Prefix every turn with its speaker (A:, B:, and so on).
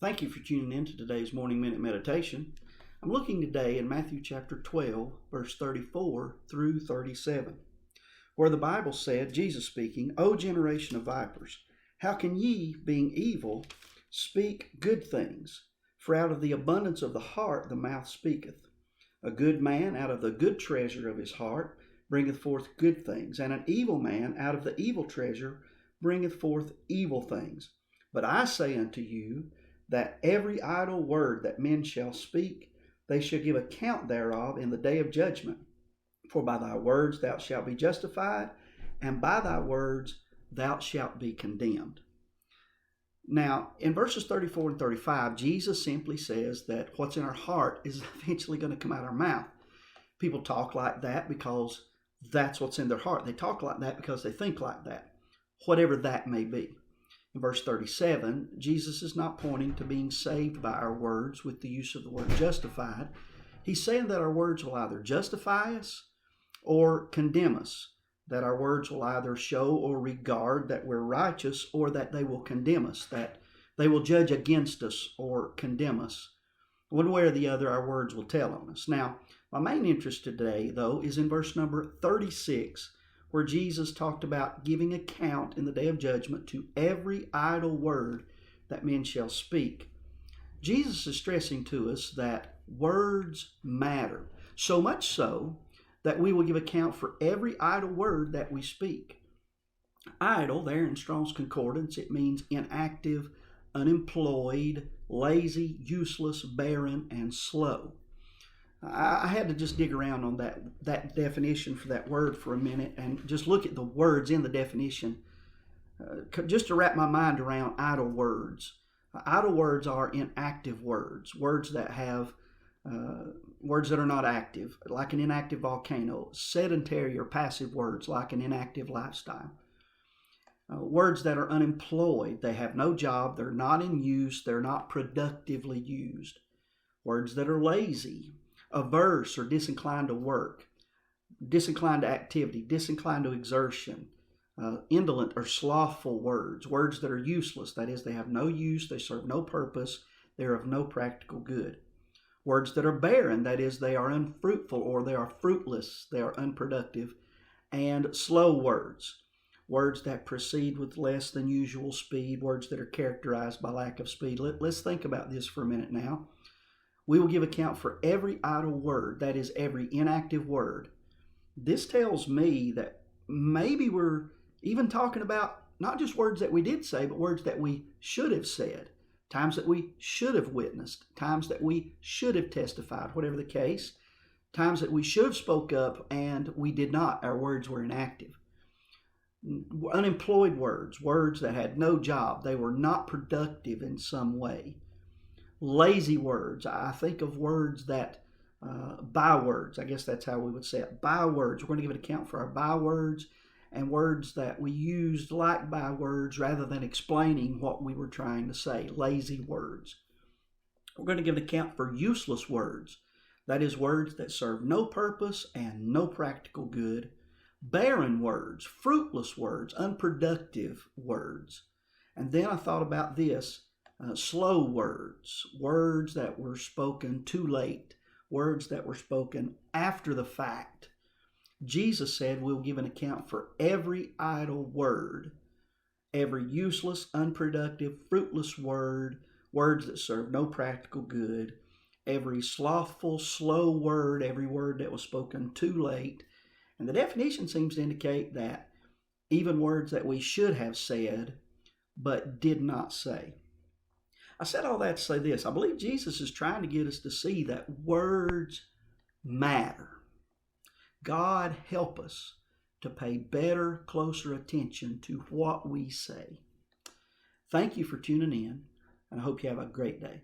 A: Thank you for tuning in to today's Morning Minute Meditation. I'm looking today in Matthew chapter 12, verse 34 through 37, where the Bible said, Jesus speaking, O generation of vipers, how can ye, being evil, speak good things? For out of the abundance of the heart the mouth speaketh. A good man out of the good treasure of his heart bringeth forth good things, and an evil man out of the evil treasure bringeth forth evil things. But I say unto you, that every idle word that men shall speak, they shall give account thereof in the day of judgment. For by thy words thou shalt be justified, and by thy words thou shalt be condemned. Now, in verses 34 and 35, Jesus simply says that what's in our heart is eventually going to come out our mouth. People talk like that because that's what's in their heart. They talk like that because they think like that, whatever that may be. In verse 37, Jesus is not pointing to being saved by our words with the use of the word justified. He's saying that our words will either justify us or condemn us, that our words will either show or regard that we're righteous or that they will condemn us, that they will judge against us or condemn us. One way or the other, our words will tell on us. Now, my main interest today, though, is in verse number 36, where Jesus talked about giving account in the day of judgment to every idle word that men shall speak. Jesus is stressing to us that words matter, so much so that we will give account for every idle word that we speak. Idle, there in Strong's Concordance, it means inactive, unemployed, lazy, useless, barren, and slow. I had to just dig around on that definition for that word for a minute and just look at the words in the definition just to wrap my mind around idle words. Idle words are inactive words, words that have words that are not active, like an inactive volcano, sedentary or passive words like an inactive lifestyle. Words that are unemployed, they have no job, they're not in use, they're not productively used. Words that are lazy, averse or disinclined to work, disinclined to activity, disinclined to exertion, indolent or slothful words, words that are useless, that is, they have no use, they serve no purpose, they are of no practical good. Words that are barren, that is, they are unfruitful or they are fruitless, they are unproductive. And slow words, words that proceed with less than usual speed, words that are characterized by lack of speed. Let's think about this for a minute now. We will give account for every idle word, that is, every inactive word. This tells me that maybe we're even talking about not just words that we did say, but words that we should have said, times that we should have witnessed, times that we should have testified, whatever the case, times that we should have spoke up and we did not. Our words were inactive. Unemployed words, words that had no job, they were not productive in some way. Lazy words, I think of words that, bywords, I guess that's how we would say it, bywords. We're going to give an account for our bywords and words that we used like bywords rather than explaining what we were trying to say, lazy words. We're going to give an account for useless words, that is, words that serve no purpose and no practical good. Barren words, fruitless words, unproductive words. And then I thought about this. Slow words, words that were spoken too late, words that were spoken after the fact. Jesus said we'll give an account for every idle word, every useless, unproductive, fruitless word, words that serve no practical good, every slothful, slow word, every word that was spoken too late. And the definition seems to indicate that even words that we should have said but did not say. I said all that to say this. I believe Jesus is trying to get us to see that words matter. God help us to pay better, closer attention to what we say. Thank you for tuning in, and I hope you have a great day.